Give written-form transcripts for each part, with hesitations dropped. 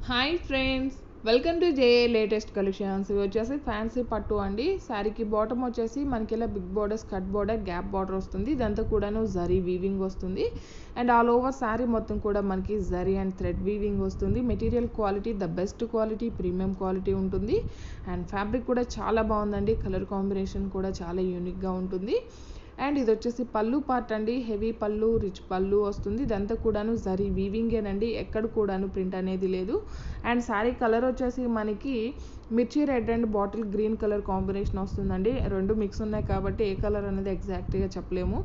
Hi friends, welcome to J latest collections. ఇవి వచ్చేసి fancy పట్టు అండి. శారీకి బాటమ్ వచ్చేసి మనకి ఇలా big border, skirt border, gap border వస్తుంది. ఇదంతా కూడాను జరీ వీవింగ్ వస్తుంది. అండ్ ఆల్ ఓవర్ శారీ మొత్తం కూడా మనకి జరీ అండ్ థ్రెడ్ వీవింగ్ వస్తుంది. Material quality the best quality, premium quality ఉంటుంది. అండ్ ఫ్యాబ్రిక్ కూడా చాలా బాగుందండి. కలర్ కాంబినేషన్ కూడా చాలా యూనిక్గా ఉంటుంది. అండ్ ఇది వచ్చేసి పళ్ళు పార్ట్ అండి. హెవీ పళ్ళు, రిచ్ పళ్ళు వస్తుంది. ఇదంతా కూడాను జరీ వీవింగేనండి. ఎక్కడ కూడాను ప్రింట్ అనేది లేదు. అండ్ శారీ కలర్ వచ్చేసి మనకి మిర్చి red and bottle green colour combination వస్తుందండి. రెండు మిక్స్ ఉన్నాయి కాబట్టి ఏ కలర్ అనేది ఎగ్జాక్ట్గా చెప్పలేము.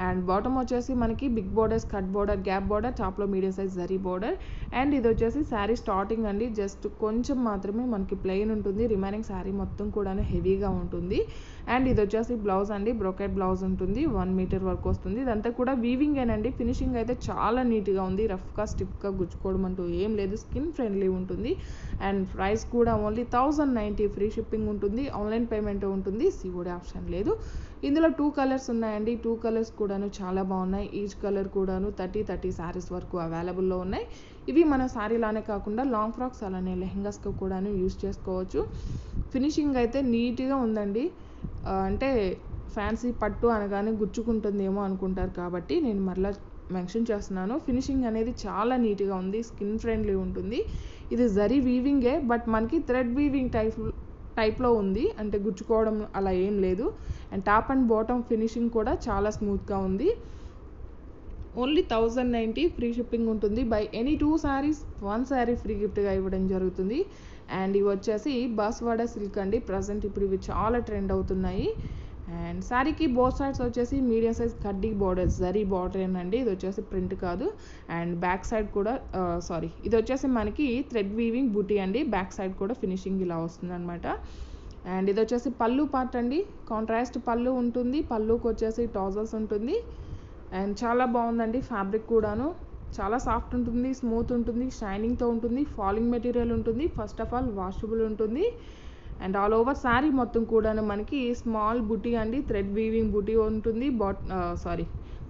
అండ్ బాటమ్ వచ్చేసి మనకి big border, skirt border, gap border, టాప్లో medium size zari border. And ఇది వచ్చేసి శారీ స్టార్టింగ్ అండి. జస్ట్ కొంచెం మాత్రమే మనకి ప్లెయిన్ ఉంటుంది. రిమైనింగ్ శారీ మొత్తం కూడాను హెవీగా ఉంటుంది. అండ్ ఇది వచ్చేసి బ్లౌజ్ అండి. బ్రోకెట్ బ్లౌజ్ ఉంటుంది. 1 మీటర్ వరకు వస్తుంది. ఇదంతా కూడా వీవింగేనండి. ఫినిషింగ్ అయితే చాలా నీట్గా ఉంది. రఫ్గా స్టిఫ్గా గుచ్చుకోవడం అంటూ ఏం లేదు. స్కిన్ ఫ్రెండ్లీ ఉంటుంది. అండ్ ప్రైస్ కూడా ఓన్లీ 1090. ఫ్రీ షిప్పింగ్ ఉంటుంది. ఆన్లైన్ పేమెంట్ ఉంటుంది. సిఓడి ఆప్షన్ లేదు. ఇందులో 2 కలర్స్ ఉన్నాయండి. 2 కలర్స్ కూడాను చాలా బాగున్నాయి. ఈచ్ కలర్ కూడాను 30 శారీస్ వరకు అవైలబుల్లో ఉన్నాయి. ఇవి మన శారీలానే కాకుండా లాంగ్ ఫ్రాక్స్ అలానే లెహంగాస్కి కూడాను యూస్ చేసుకోవచ్చు. ఫినిషింగ్ అయితే నీట్గా ఉందండి. అంటే ఫ్యాన్సీ పట్టు అనగానే గుచ్చుకుంటుందేమో అనుకుంటారు కాబట్టి నేను మరలా మెన్షన్ చేస్తున్నాను. ఫినిషింగ్ అనేది చాలా నీట్గా ఉంది. స్కిన్ ఫ్రెండ్లీ ఉంటుంది. ఇది జరీ వీవింగే, బట్ మనకి థ్రెడ్ వీవింగ్ టైప్లో ఉంది. అంటే గుచ్చుకోవడం అలా ఏం లేదు. And top and bottom finishing కూడా చాలా స్మూత్గా ఉంది. ఓన్లీ 1090 ఫ్రీ షిప్పింగ్ ఉంటుంది. By any 2 saris 1 sari free గిఫ్ట్గా ఇవ్వడం జరుగుతుంది. అండ్ ఇవి వచ్చేసి బాస్వాడా సిల్క్ అండి. ప్రజెంట్ ఇప్పుడు ఇవి చాలా ట్రెండ్ అవుతున్నాయి. అండ్ శారీకి బోత్ సైడ్స్ వచ్చేసి మీడియం సైజ్ కడ్డీ బార్డర్, జరీ బార్డర్ ఏనండి. ఇది వచ్చేసి ప్రింట్ కాదు. అండ్ బ్యాక్ సైడ్ కూడా ఇది వచ్చేసి మనకి థ్రెడ్ వీవింగ్ బూటీ అండి. బ్యాక్ సైడ్ కూడా ఫినిషింగ్ ఇలా వస్తుంది అనమాట. అండ్ ఇది వచ్చేసి పళ్ళు పార్ట్ అండి. కాంట్రాస్ట్ పళ్ళు ఉంటుంది. పళ్ళుకి వచ్చేసి టాజల్స్ ఉంటుంది. అండ్ చాలా బాగుందండి. ఫ్యాబ్రిక్ కూడాను చాలా సాఫ్ట్ ఉంటుంది, స్మూత్ ఉంటుంది, షైనింగ్తో ఉంటుంది, ఫాలింగ్ మెటీరియల్ ఉంటుంది. ఫస్ట్ ఆఫ్ ఆల్ వాషబుల్ ఉంటుంది. అండ్ ఆల్ ఓవర్ శారీ మొత్తం కూడాను మనకి స్మాల్ బుటీ అండి. థ్రెడ్ వీవింగ్ బుటీ ఉంటుంది.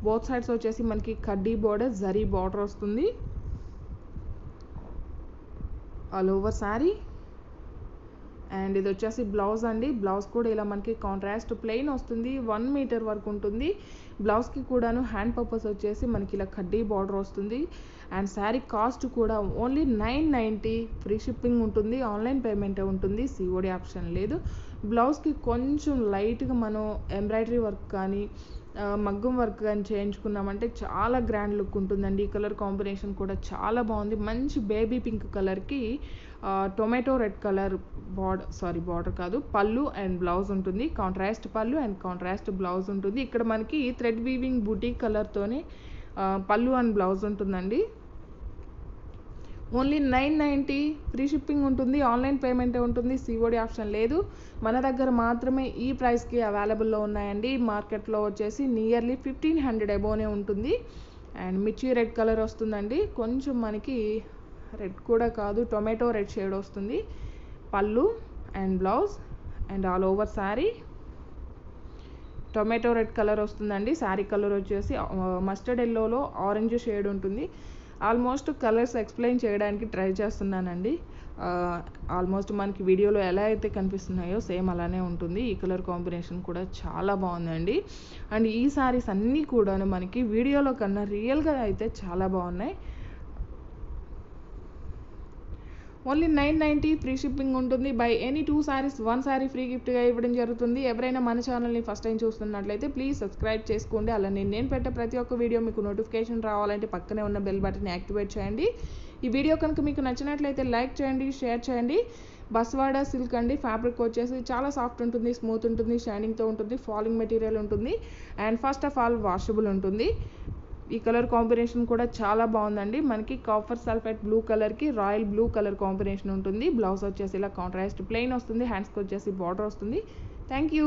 బోత్ సైడ్స్ వచ్చేసి మనకి కడ్డీ బార్డర్, జరీ బార్డర్ వస్తుంది ఆల్ ఓవర్ శారీ. అండ్ ఇది వచ్చేసి బ్లౌజ్ అండి. బ్లౌజ్ కూడా ఇలా మనకి కాంట్రాస్ట్ ప్లెయిన్ వస్తుంది. 1 మీటర్ వరకు ఉంటుంది. బ్లౌజ్కి కూడాను హ్యాండ్ పర్పస్ వచ్చేసి మనకి ఇలా కడ్డీ బార్డర్ వస్తుంది. అండ్ శారీ కాస్ట్ కూడా ఓన్లీ 990. ఫ్రీ షిప్పింగ్ ఉంటుంది. ఆన్లైన్ పేమెంట్ ఉంటుంది. సిఓడి ఆప్షన్ లేదు. బ్లౌజ్కి కొంచెం లైట్గా మనం ఎంబ్రాయిడరీ వర్క్ కానీ మగ్గం వర్క్ కానీ చేయించుకున్నామంటే చాలా గ్రాండ్ లుక్ ఉంటుందండి. ఈ కలర్ కాంబినేషన్ కూడా చాలా బాగుంది. మంచి బేబీ పింక్ కలర్కి టొమాటో రెడ్ కలర్ బార్డర్ కాదు, పళ్ళు అండ్ బ్లౌజ్ ఉంటుంది. కాంట్రాస్ట్ పళ్ళు అండ్ కాంట్రాస్ట్ బ్లౌజ్ ఉంటుంది. ఇక్కడ మనకి థ్రెడ్ వీవింగ్ బూటీ కలర్తోనే పళ్ళు అండ్ బ్లౌజ్ ఉంటుందండి. ఓన్లీ 990. ఫ్రీ షిప్పింగ్ ఉంటుంది. ఆన్లైన్ పేమెంట్ ఉంటుంది. సిఓడి ఆప్షన్ లేదు. మన దగ్గర మాత్రమే ఈ ప్రైస్కి అవైలబుల్లో ఉన్నాయండి. మార్కెట్లో వచ్చేసి నియర్లీ 1500 అబోనే ఉంటుంది. అండ్ మిర్చి రెడ్ కలర్ వస్తుందండి. కొంచెం మనకి రెడ్ కూడా కాదు, టొమాటో రెడ్ షేడ్ వస్తుంది. పళ్ళు and blouse and all over sari tomato red colour వస్తుందండి. శారీ కలర్ వచ్చేసి మస్టర్డ్ ఎల్లోలో ఆరెంజ్ షేడ్ ఉంటుంది. ఆల్మోస్ట్ కలర్స్ ఎక్స్ప్లెయిన్ చేయడానికి ట్రై చేస్తున్నానండి. ఆల్మోస్ట్ మనకి వీడియోలో ఎలా అయితే కనిపిస్తున్నాయో సేమ్ అలానే ఉంటుంది. ఈ కలర్ కాంబినేషన్ కూడా చాలా బాగుందండి. అండ్ ఈ శారీస్ అన్నీ కూడా మనకి వీడియోలో కన్నా రియల్గా అయితే చాలా బాగున్నాయి. ఓన్లీ 990 ఫ్రీ షిప్పింగ్ ఉంటుంది. By any 2 saris 1 sari free గిఫ్ట్గా ఇవ్వడం జరుగుతుంది. ఎవరైనా మన ఛానల్ని ఫస్ట్ టైం చూస్తున్నట్లయితే ప్లీజ్ సబ్స్క్రైబ్ చేసుకోండి. అలానే నేను పెట్టే ప్రతి ఒక్క వీడియో మీకు నోటిఫికేషన్ రావాలంటే పక్కనే ఉన్న బెల్ బటన్ని యాక్టివేట్ చేయండి. ఈ వీడియో కనుక మీకు నచ్చినట్లయితే లైక్ చేయండి, షేర్ చేయండి. బస్వాడా సిల్క్ అండి. ఫ్యాబ్రిక్ వచ్చేసి చాలా సాఫ్ట్ ఉంటుంది, స్మూత్ ఉంటుంది, షైనింగ్తో ఉంటుంది, ఫాలింగ్ మెటీరియల్ ఉంటుంది. And first of all washable ఉంటుంది. ఈ కలర్ కాంబినేషన్ కూడా చాలా బాగుందండి. మనకి కాపర్ సల్ఫేట్ బ్లూ కలర్కి రాయల్ బ్లూ కలర్ కాంబినేషన్ ఉంటుంది. బ్లౌజ్ వచ్చేసి ఇలా కాంట్రాస్ట్ ప్లెయిన్ వస్తుంది. హ్యాండ్స్కి వచ్చేసి బార్డర్ వస్తుంది. Thank you.